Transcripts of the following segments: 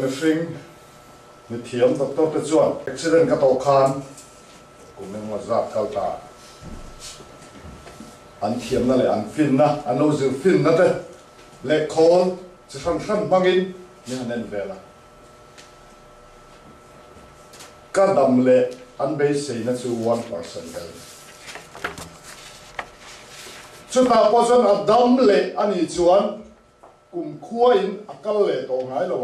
machine mi thiam doctor te chuan accident ka to khan kumeng ma zat kalta an thiam na le an fin na an lo zir fin na te le khol chi khan mangin ni hanen vela ka dam le an be sei na chu 1% gal chu ta pozon a dam le ani chuan kum khua in akal le to ngai lo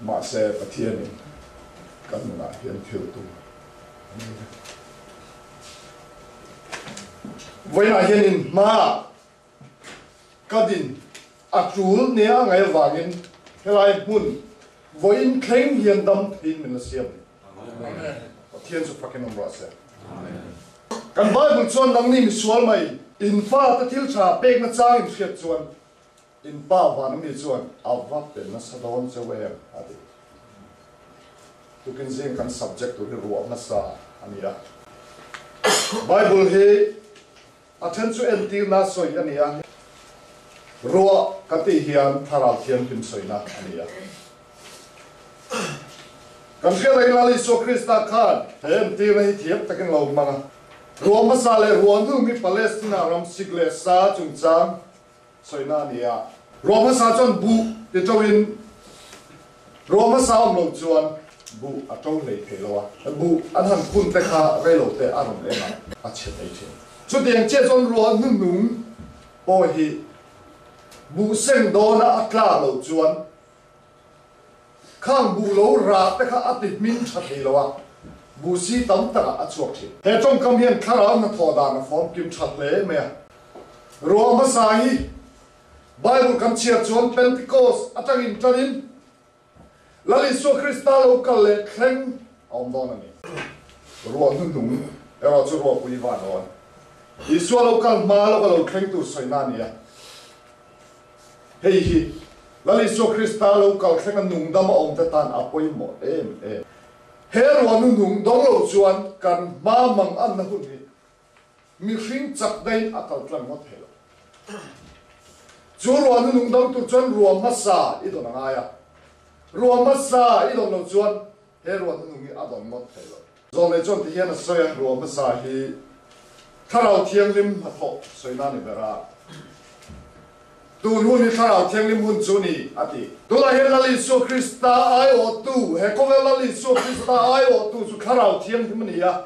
ma se pathian kan na hian thil tu voina hianin ma kadin atul ne angai wangin helai mun voin kleng hian dam thin min la siam amen pathian su pakin om rasa amen kan bible chuan nang ni mi sual mai in fa ta thil tha pek na chang in khiat chuan in pa van mi chuan awap pen na sadon chewe adi tu kin zeng kan subject to ru na sa ania bible he athen chu entil na soi ania ro kati hian thara thiam pin soina ania kan khia dai lali so krista khan hem ti na hi thiam takin lo manga ro masale ro nu mi palestina ram sigle sa chung chang soina nia Roma sa chon bu te tawin Roma sa lo chuan bu a to le thelowa bu an han kun te kha re lo te anom le ma a che dai che chu tiang che chon ro nu nung po hi bu seng do na atla lo chuan khang bu lo ra te kha atit min tha thelowa bu si tam ta a chuak thi he chong kam hian khara na thoda na form kim that le me Roma sa hi Bible kan chia chuan Pentecost atangin tarin lali so Krista lo kal le thleng om don ani ro nu nung era chu ro pui van on isu lo kal ma lo thleng tu soina nia hei hi lali so Krista lo kal thleng nung dam om te tan apoi mo em he ro nu nung dong lo chuan kan ma mang an na hun hi mi hring chak dai akal tlang mo thelo chu ruan nu nung dang tu chuan ruam masa I don anga ruam masa I don lo chuan he ruan nu nung I adon mot thelo zong le chuan ti hian a soya ruam masa hi tharau thiang lim a tho soina ni bera tu nu ni tharau thiang lim hun chu ni ati tu la he lali so Krista ai o tu he ko ve lali so Krista ai o tu chu tharau thiang lim ni ya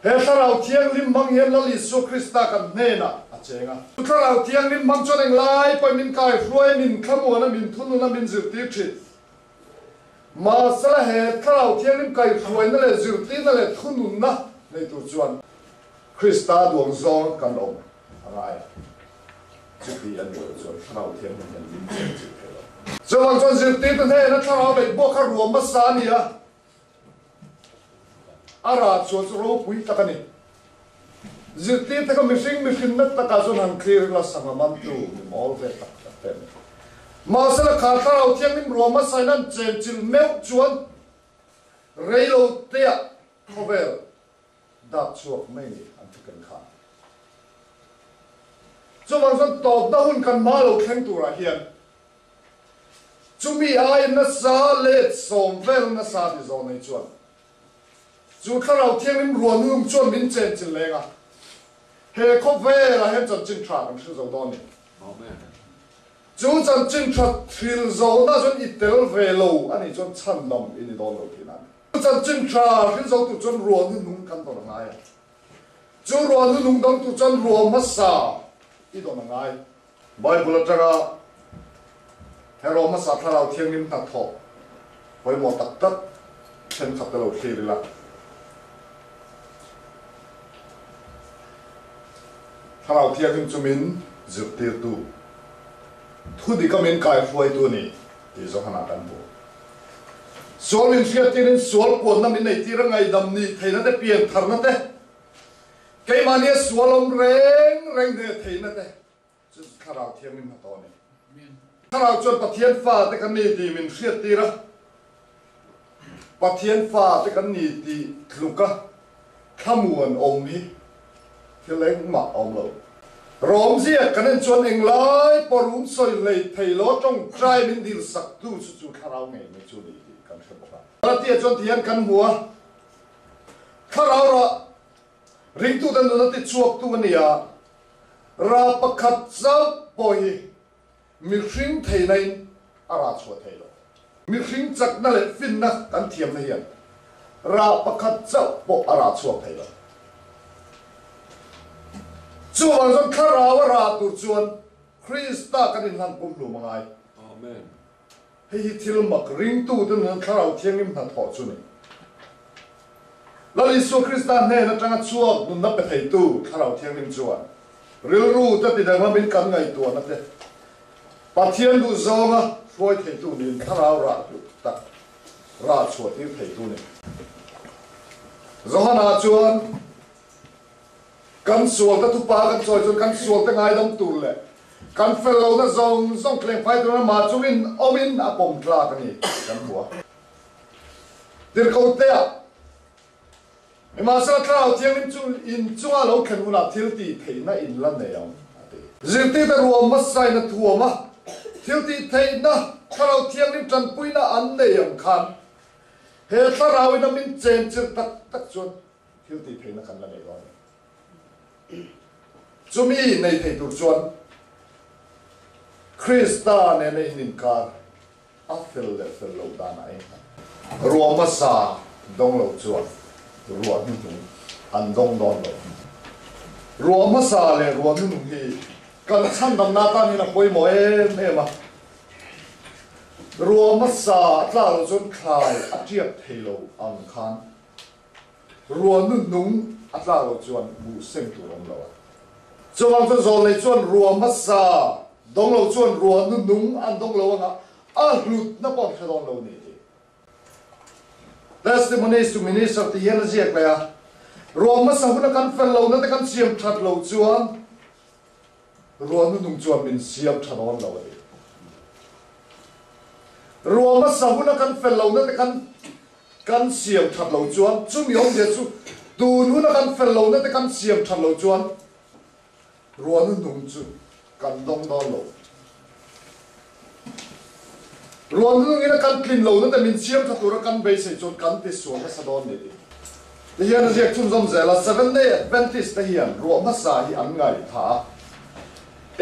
he tharau thiang lim mang hian lali so Krista kan hne na chenga tharau thiang lim mang choneng lai poi min kai fruai min khamu na min thunu na min zirti thi ma sala he tharau thiang lim kai fruai na le zirti na le thunu na nei tu chuan Krista duang zong kan om angai chuti an lo chuan tharau thiang lim lim chi phelo chuan chuan zirti ta he na tharau be bo kha ruam ma sa ni a ara chuan ro pui takani zirti ta ka mishing na ta ka zon han clear la sanga man tu mol ve tak ta pen ma sala kha tharau thiang lim roma sainan chen chil meu chuan reilo te khovel da chuak mai ni an tikan kha chu man zon top da hun kan ma lo thleng tu ra hian chumi ai na sa le som vel na sa di zon nei chuan chu tharau thiang lim ruan hum chuan min chen chil lenga he ko ve la he chan chin tra kan thil zo don ni amen chu chan chin tra thil zo na chon I tel ve lo ani chon chan lam ini don lo ki nan chu chan chin tra thil zo tu chon ruan nu nung kan don ngai chu ruan nu nung dang tu chon ruam ma sa I don ngai bible atanga he ro ma sa tharau thiang lim ta tho hoi mo tak tak chen khap lo thil la tharau thiang lim chumin zirtir tu thu di kamin kai fuai tu ni ti zo hana kan bo sol in fiat tin sol ko na min nei ti rangai dam ni theina te pian tharna te ke mani solom reng de theina te chu tharau thiang lim to ni tharau chon pathian fa te kan ni ti min fiat ti ra pathian fa te kan ni ti thluka khamuan om hi Cái lấy mà ông lộ rом zia kanen chuan englai porum soi lei theilo tong trai min dil sak tu chu kharau ngai me chu ni kan theboka ratia chuan tian kan bua kharau ra ring tu dan na ti chuak tu ania ra pakhat zau poi mi hring theinain ara chua theilo mi hring chak na le fin na kan thiam na hian ra pakhat zau po ara chua theilo chuan zon kharawa ra tur chuan Krista kan in han pum lu mangai amen hei thil mak ring tu dan kharau thiangim han tho chu ni lali su Krista ne na tanga chuak nun na pe thei tu kharau thiangim chuan ril ru ta ti dang min kan ngai tu na te pathian du zonga foi thei tu ni kharau ra tu tak ra chua ti thei tu ni zohana chuan kan sual ta tu pa kan choi chun kan sual ta ngai dam tu le kan fellow na zong kleng phai tu na ma chuin omin a pom tla ka ni kan bua dir ko te a ma sa trao tiang nim chu in chunga lo khan una thil ti thei na in la ne yam ati zil ti ta ruam ma sai na thuam ma thil ti thei na trao tiang nim chan pui na an ne yam khan he ta rawi na min chen chir tak chuan thil ti thei na kan la ne lo chumi nei thei tur chuan Krista ne nei nin kar a fel lo da na ai ruam ma sa dong lo chuan ruam nu an dong don lo ruam ma sa le ruam nu hi kan chan dam na ta ni na poi mo e ma ruam ma sa tla lo chun khai a tiap thei lo ang khan ruam nu nung atla lo chuan bu sem tu rom lo chuan chu zol nei chuan ruam ma sa dong lo chuan ruam nu nung an dong lo anga a hlut na pon thadon lo ni testimonies to minister ti yen ziak la ruam ma sa huna kan fel lo na te kan siam that lo chuan ruam nu nung chuan min siam thadon lo ni ruam ma sa huna kan fel lo na te kan siam that lo chuan chu mi hom je chu tun huna kan fel lo na te kan siam that lo chuan ruam nu nung chu kan dong don lo ruam nu ina kan clean lo na te min siam that lo kan be sei chuan kan ti suam na sa don ni ti hian ziak chum zom zela 7 day Adventist te hian ruam ma sa hi an ngai tha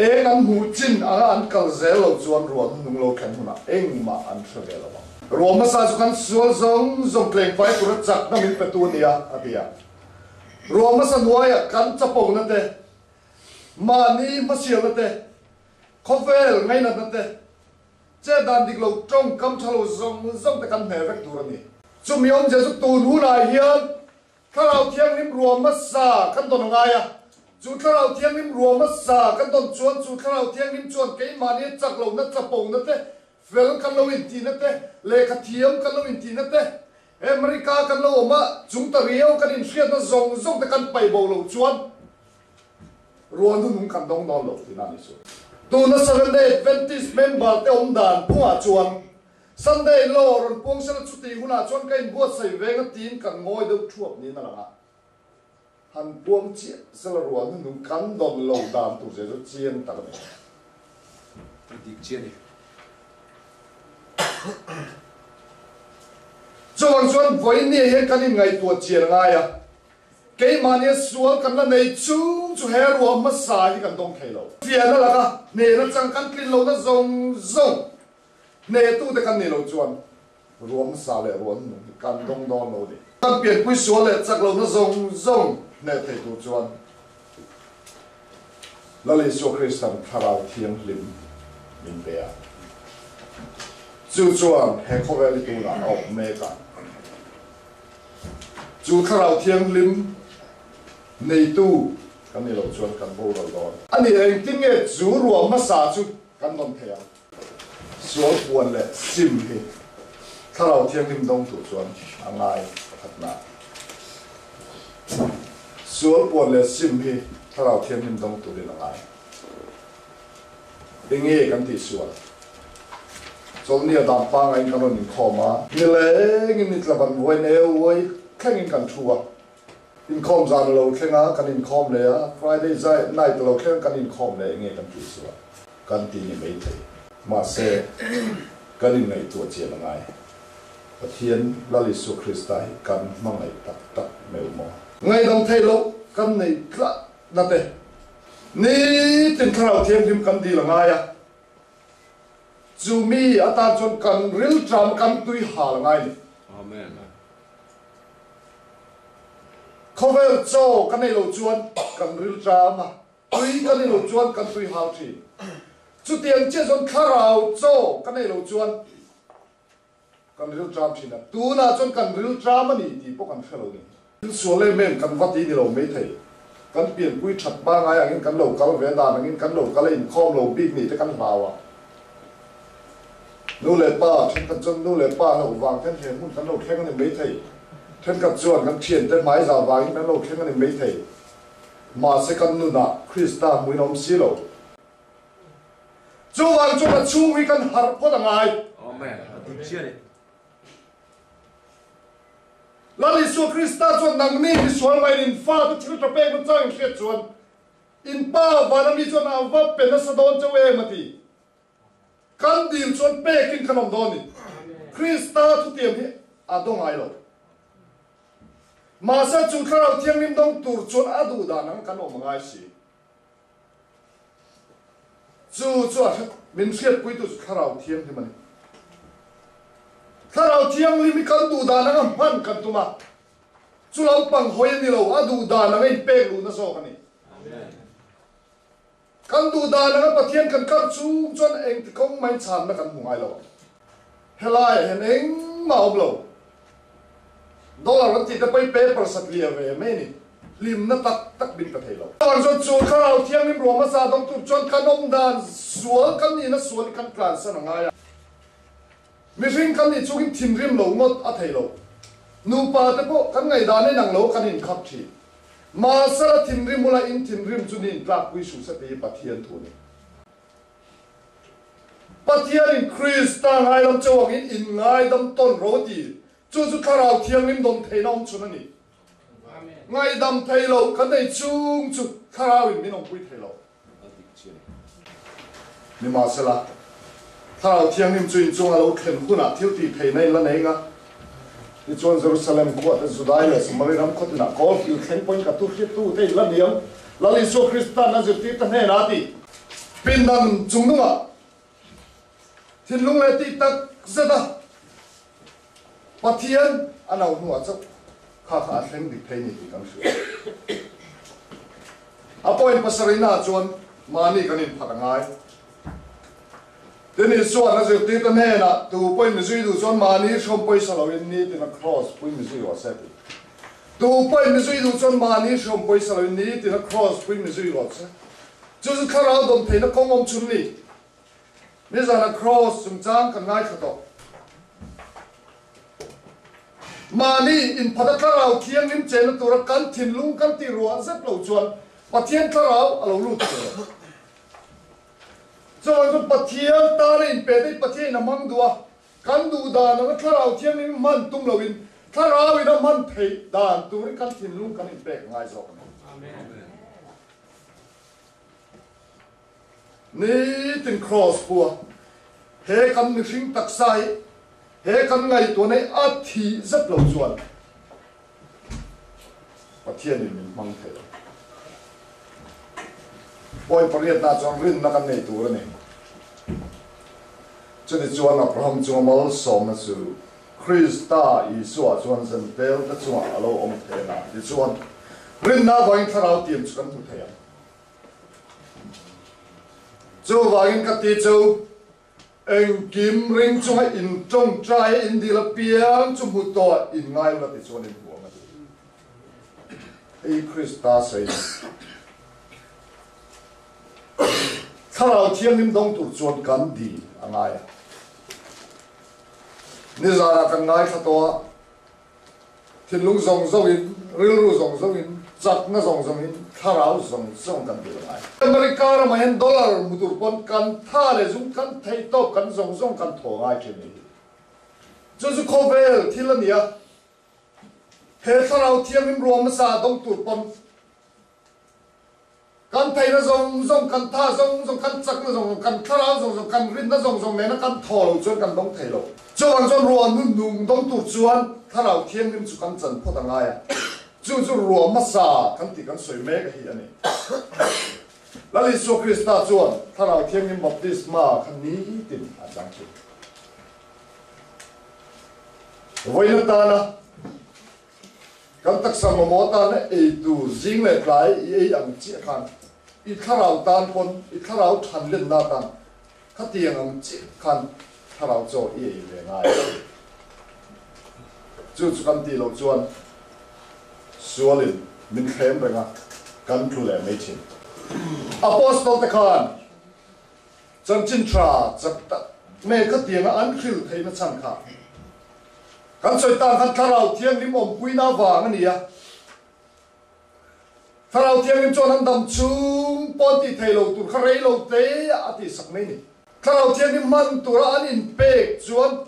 eng an hu chin anga an kal zel lo chuan ruam nu lo khan huna eng ma an thre lo ruam ma sa chu kan sual zong kleng pai tur chak na min pe tu nia atia ruam ma sa nuaya kan chapong na te mani ma sial na te khovel ngai na te che dan dik lo trong kam thalo zong te kan ne vek tur ni chu miom je chu tun hu na hian kharau thiang nim ruam ma sa kan don nga ya chu kharau thiang nim ruam ma sa kan don chuan chu kharau thiang nim chuan ke mani chak lo na chapong na te fel kan lo in ti na te le kha thiam kan lo in ti na te America kan lo ma chung ta riau kan in hriat na zong te kan pai bo lo chuan ruan nu nung kan dong don lo ti na ni chu tu na 7 day Adventist member te om dan punga chuan Sunday lo ron pong sala chu ti huna chuan kai buat sai venga tin kan ngoi do thuap ni na la han puang chi sala ruan nu nung kan don lo dan tu je chu chien ta ni dik chien ni chuan voi ni he kan in ngai tu chien nga ya ke mani sual kan la nei chu he ruam ma sa hi kan dong thei lo fian la ka ne na chang kan klin lo na zong ne tu te kan ni lo chuan ruam sa le ruam nu kan dong don lo ni kan pian pui sual le chak lo na zong ne thei tu chuan la le so Christian kharau thiang lim min be a chu chuan he khovel tu la ok me ka chu kharau thiang lim nei tu kan ni lo chuan kan bo lo don ani eng tin nge chu ruam ma sa chu kan don thea sual puan le sim hi kharau thiang lim dong tu chuan angai khatna sual puan le sim hi kharau thiang lim dong tu le angai enge kan ti sual chol ni adam pa ngai kan ron khoma ni le ngi ni tlaban voi ne voi khangin kan thua income zan lo khenga kan income le a Friday zai night lo khen kan income le nge kan ti suwa kan ti ni mai thei ma se kan in ngai tu che la ngai pathian lali su Krista hi kan mangai tak tak meu mo ngai dam thei lo kan nei tla na te ni tin kharau thiam him kan di la ngai a Zumi ata chon kan real tram kan tui hal ngai ni Amen. Cover cho kan nei lo chuan kan real tram a tui kan nei lo chuan kan tui hal thi chu tiang che chon kharau cho kan nei lo chuan kan real tram thi na tu na chon kan real tram ani ti po kan fellow ni so le men kan vati ni lo me thei kan pian pui that ba ngai angin kan lo kal ve da angin kan lo kal in khom lo big ni te kan bawa nu le pa then kan chon nu le pa lo wang then he mun kan lo khen ni me thei then kan chuan kan thian te mai za wang kan lo khen ni me thei ma se kan nu na Krista mui nom si lo chu wang chu ka chu wi kan har pho da ngai Amen. Đi chia đi. Lali su Krista chuan nang ni mi sual mai in fa tu thil ta pe mun chang hriat chuan in pa vana mi chuan a va pe na sa don chaw e mati kan dil chuan pe kin kanom don ni Krista tu tiam hi a dong ai lo ma sa chu kharau thiang nim dong tur chuan a du da nang kan om ngai si chu min hriat pui tu kharau thiang hi mani Kharau thiang limi kan du da na man kan tuma chu lau pang hoi ni lo a du da na ngai pe lu na so kani kan du da na pathian kan kar chu chon eng ti kong mai chan na kan hungai lo helai hen eng ma ob lo dollar ran ti ta pai paper sat lia ve me ni lim na tak bin ka thei lo tan so chu kharau thiang nim ro ma sa dong tu chon kanom dan sual kan ni na sual kan plan sa na ngai mi ring kan ni chukin thin rim lo ngot a thei lo nu pa te po kan ngai da ne nang lo kan in khap thi ma sa thin rim mula in thin rim chu ni tlak pui su sa te pathian thu ni pathian in Krista ngai lam chawang in ngai dam ton ro ti chu kharau thiang lim dom thei nom chu na ni ngai dam thei lo kan nei chung chu kharau in min ong pui thei lo Đi chia đi. ni ma sa la Kharau thiang nim chu in chung a lo khen huna thil ti thei nei la nei nga ni chuan Jerusalem ko ta Judai le Samaria ram khot na ko fi khen point ka tu hri tu te la niam la li so Krista na zirti ta ne na ti pin dan chung nunga thin lung le ti tak zada pathian anau nuwa chak kha thleng dik thei ni ti kam su apoin pasarina chuan mani kanin phatangai Then is so as if did the nena to point Missouri to John Mani from Poisalo in need in a cross, point Missouri was set. To point Missouri to John Mani from Poisalo in need in a cross, point Missouri was set. Just cut out on Tina Comom to me. This on a cross, some junk and night at all. Mani in Patakara, Tian in Chen to a cantin, Lung Canti Ruan, Zeplo Chuan, but Tian Karao, a root. So ang pathian tara in pwede pathian na mang dua kan du da na kharau thiam ni man tum lawin kharau ina man thei dan tu ri kan thin lung kan in pek ngai zo amen ni tin cross pu he kan ni hring tak sai he kan ngai to nei a thi zap lo chuan pathian ni mang thei Boy pariat na chong rin na kan nei tu ra ni cho nên chuan Abraham chuan mal som na chu Krista i suwa chuan zan tel ta chuan alo om the na ti chuan rin na vain tharau tiam chu kan thu thei chu vain ka ti chu eng kim ring chu in trong trai in di la piang chu mu to in ngai la ti chuan in huang ei Krista sei Kharau thiang nim dong tu chuan kan di angai ni zara kan ngai khato thin lung zong zong in ril ru zong zong in chak na zong zong in kharau zong kan di angai America ra mahen dollar mutur pon kan tha le zum kan thei to kan zong kan tho ngai the ni chu khovel thilania he tharau thiang nim ruam sa dong tur pon kan thai na zong kan tha zong kan chak na zong kan tharau zong kan rin na zong ne na kan thol chuan kan dong thei lo chu ang chon ruam nun nung dong tur chuan tharau thiang nim chu kan chan phot anga ya chu ruam sa kan ti kan soi me ka hi ani lali so krista chuan tharau thiang nim baptisma kan ni tin a chang chu voina ta na kan tak sam mo ta na e tu jing le klai e ang chi khan i tharau tan pon i tharau than len na tan khatiang ang chi khan tharau cho e le ngai chu kan ti lo chuan sualin min khem renga kan thu le mai chin apostol te khan chan chin tra chak ta me khatiang an khil theina chan kha kan soi tan kan tharau thiang lim om puina wang ania tharau thiang lim chon an dam chung pon ti thailo tur kharei lo te ati sak mai ni tharau thiang lim man tura an in pek chuan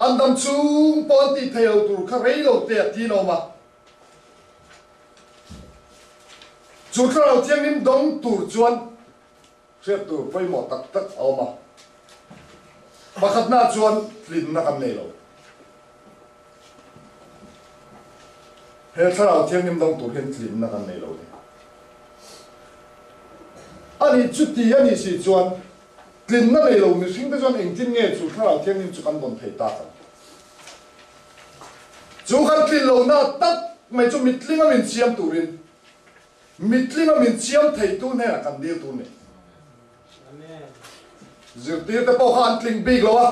an dam chung pon ti thailo tur kharei lo te ti no ma chu tharau thiang lim dong tur chuan se tur poi mo tak tak au ma bakhat na chuan lin na kan nei lo he tharau thiang nim dong tur hen thlin na kan nei lo ni ani chuti ani si chuan thlin na nei lo mi hring te chuan eng tin nge chu tharau thiang nim chu kan don thei ta chu kan thlin lo na tak mai chu mitling a min chiam turin mitling a min chiam thei tu ne na kan dil tu ne amen zirtir te po khan tling big lo a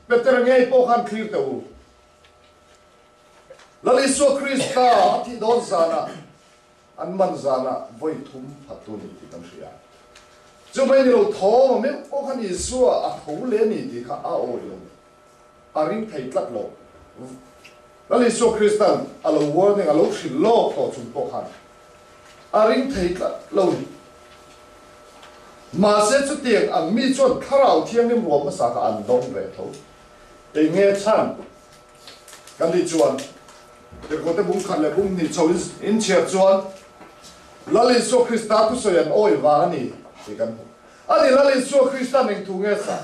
peter nge po khan clear te u lali so krista thi don zana an man zana voi thum phatun ti kan ria chu mai ni lo tho me o khan isu a tho le ni ti kha a o lo a ring thei tlat lo lali so krista a lo warning a lo shi lo to chum po khan a ring thei tlat lo ni ma se chu tiang ang mi chon tharau thiang nim rom ma sa ka an dong re tho te nge chan kan li chuan te ko te bung khan le bung ni chau in che chuan lali so krista tu so yan oi wa ni te kan ani lali so krista ning thu nge sa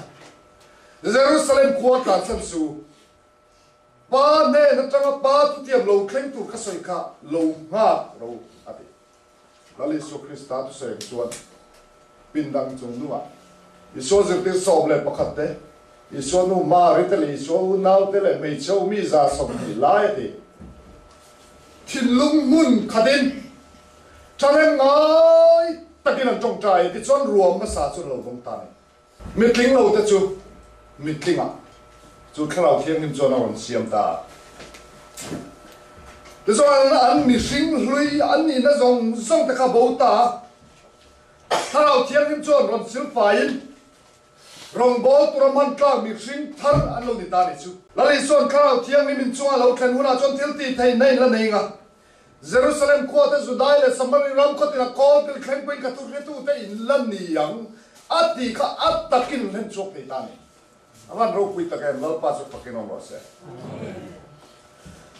jerusalem ko ta chan su pa ne na tanga pa tu tiam lo kleng tu ka soi ka lo nga ro ati lali so krista tu so yan chuan pindang chung nuwa iso zirti som le pakhat te iso nu ma ritali iso nau te le mei chau mi za som ni lai ti thin lung mun khadin chaneng ngai takin an tong trai ti chon ruam ma sa chu lo vong ta ni mitling lo te chu mitling a chu khalau thiang nim chon on siam ta te so an mi hring hlui an ni na zong te kha bo ta tharau thiang nim chon ron sil fain rong bo tura man tlang mi hring thar an lo ni ta ni chu lali son tharau thiang nim in chunga lo thlen huna chon thil ti thei nei la nei nga jerusalem ko te judai le samari ram ko tina ko til khleng pin ka tu re tu te in lan ni yang ati kha at takin len chok pe ta ni awan ro pui ta ka mal pa chu pakin on ro se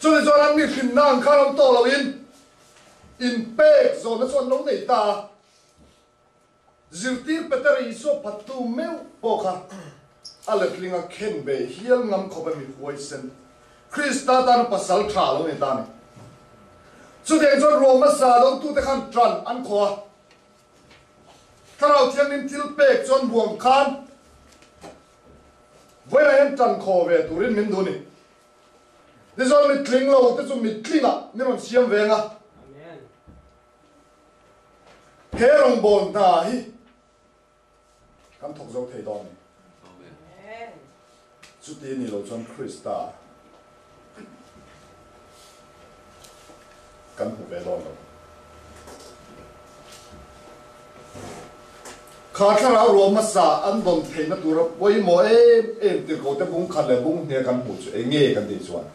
chu ni zoran mi hrin nang kharam to lo in pek zo na chon lo nei ta zirtir petari iso patu meu poka aletlinga kenbe hiel ngam khoba mi huaisen krista tan pasal thalo ni tani chu de jo roma sa dong tu te khan tran an kho tharau thiang nim til pek chon buang khan voina en tran kho ve turin min duni de zo mi tling lo te chu mi tlinga ni ron siam venga amen herong bon na hi kan thok zo thei don ni amen chu ti ni lo chon krista kan hu be don lo kha thara ro ma sa an don thei na tur poi mo em ti ko te bung khan le bung ne kan hu chu nge kan ti chuan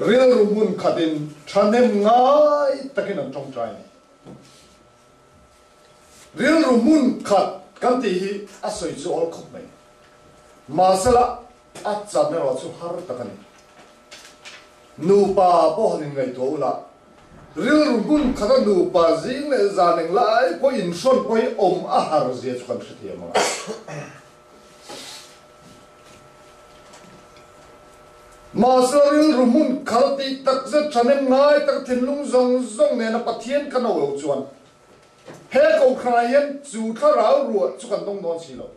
real rumun khatin thanem ngai takin an tong trai real rumun khat kan ti hi asoi chu ol khop mai masala at chan ro chu har takan nu pa po hanin ngai to la ril rumun khata nu pa jing le zaneng lai po in son po a har je chuan thia ma Maseril rumun khalti tak zat chanem ngai tak thinlung zong ne na pathian kan lo chuan he ko khrayen chu tharau ru chu kan dong don silo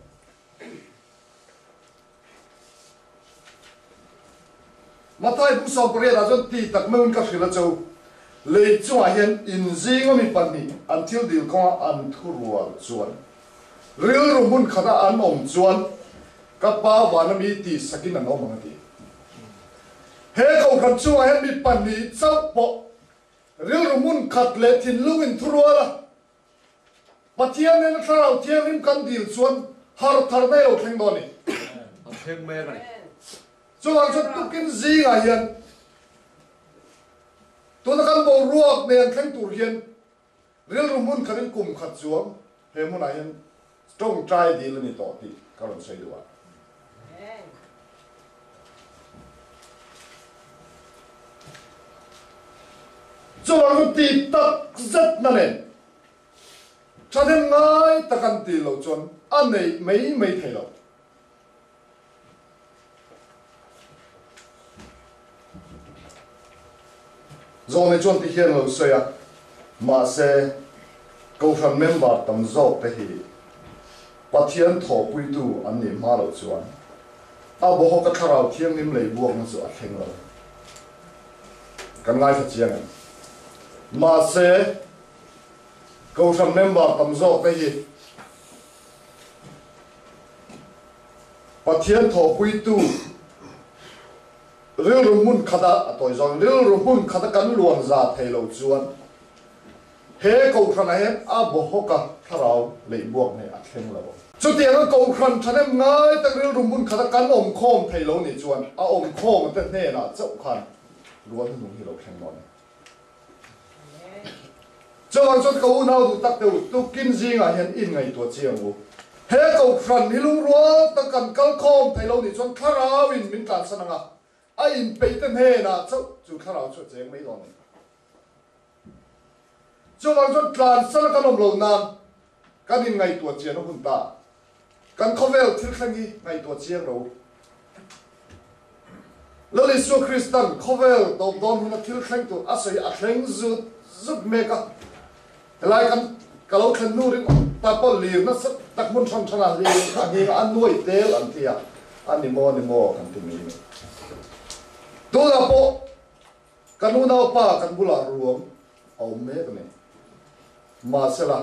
matai bu so pre da zon ti tak meun ka khila chau le chu a hian in jing mi pani until dil ko an thurwa chuan ril rumun khada an om chuan ka pa wanami ti sakin an om ngati he ko kan chu a hian mi pani chau po ril rumun khat le thin lungin thurwa la pathian ne tharau thiam lim kan dil chuan har thar nei lo thleng do ni Thêm mê rồi. cho anh cho tu kinh gì à hiền tôi đã căn bộ ruột nên khánh tủ hiền riêng rồi muốn khánh cùng khát xuống he muốn này hiền trong trai đi lên tỏ thì các bạn xây được à cho anh ti tắc rất là nền cho nên ngay ta căn ti lâu chuẩn anh này mấy thầy lâu rồi này chọn thì hiện lâu xưa à mà sẽ câu phần member tầm dọc thế thì bắt thiên thọ bùi tu anh niệm mà lâu chọn à bộ họ cái thảo thiên niệm lấy buông nó chọn thành lâu cái ngay thật chiang mà sẽ câu phần member tầm dọc thế thì bắt thiên thọ bùi tu ril rumun khada toy zong ril rumun khada kan luang za thelo chuan he ko khana he a bo hoka tharau lei buak ne a thleng lo chu tiang ko khan thanem ngai tak ril rumun khada kan om khom thelo ni chuan a om khom te ne na chau khan ruan nu hi lo thleng lo chuan chu ko nau du tak teu tu kin jinga hian in ngai to chiang u he ko khan hilung ro ta kan kal khom thelo ni chuan tharau in min kan sananga ai beten he na chu chu kharau chu cheng mai don chu wang chu tlan sala kan om lo nan kan in ngai tua chian hun ta kan khovel thil khangi ngai tua chiang ro lo le su Christian khovel to don hun thil khang tu asai a thleng zut meka lai kan kalau khan nu ring ta pol li na sat tak mun thang thana li ani an nuai tel an tia ani mo kan ti mi tu la po kanu na pa kan bula ruam au me ne ma sela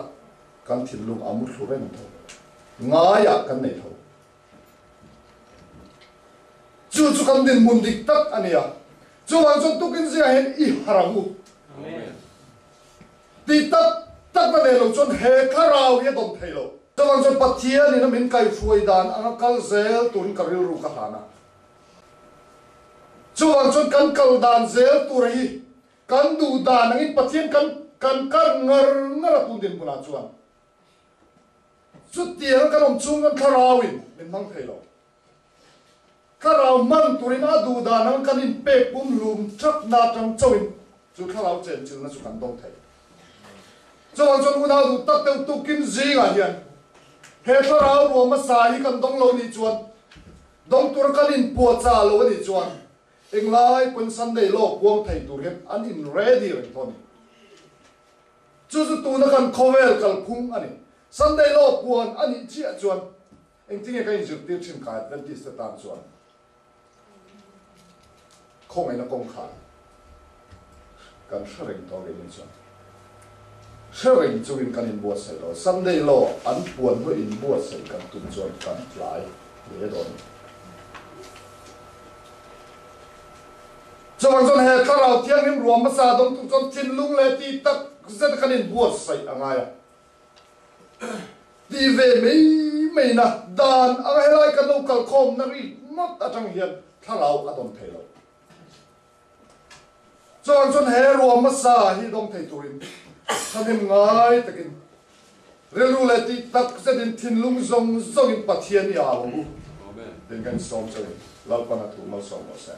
kan thilung amu thluren tho nga ya kan nei tho chu kan din mun dik tak ania chu wang chon tu kin zia hen I haramu amen ti tak na ne lo chon he kharau ye dom thailo chu wang chon pathia ni na min kai fuai dan anga kal zel tun karil ru ka hana chuan chon kan kal dan zel tu rahi kan du dan angin pathian kan kar ngar tu din pula chuan chu tiang kan om chung kan tharawin min mang thailo karau man turin a du dan ang kan in pe pum lum chak na tang chawin chu tharau chen chil na chu kan dong thai chuan chon una du tak teu tu kim zinga hian he tharau ro ma sa hi kan dong lo ni chuan dong tur kan in po cha lo ni chuan Englai pun Sunday lo buang thai tur hian an in ready ren thoni chu tu na kan khovel kal phung ani Sunday lo buan ani chi a chuan eng tinge ka in zir tir chin ka Adventist ta tan chuan khong ai na kong kha kan shreng to ge ni chuan shreng chu in kan in buat sai lo Sunday lo an buan ho in buat sai kan tun chuan kan lai le don cho anh chọn hè kharau thiang nim ruam ma sa dong tu chọn thin lung le ti tak zet kan in buat sai angaya ti ve mei na dan ang helai kan local khom na ri mat atang hian kharau adon thelo cho anh chọn hè ruam ma sa hi dong thei turin thanim ngai takin relu le ti tak zet in thin lung zong in pathian ya amen den kan som chai lalpana tu mal som sa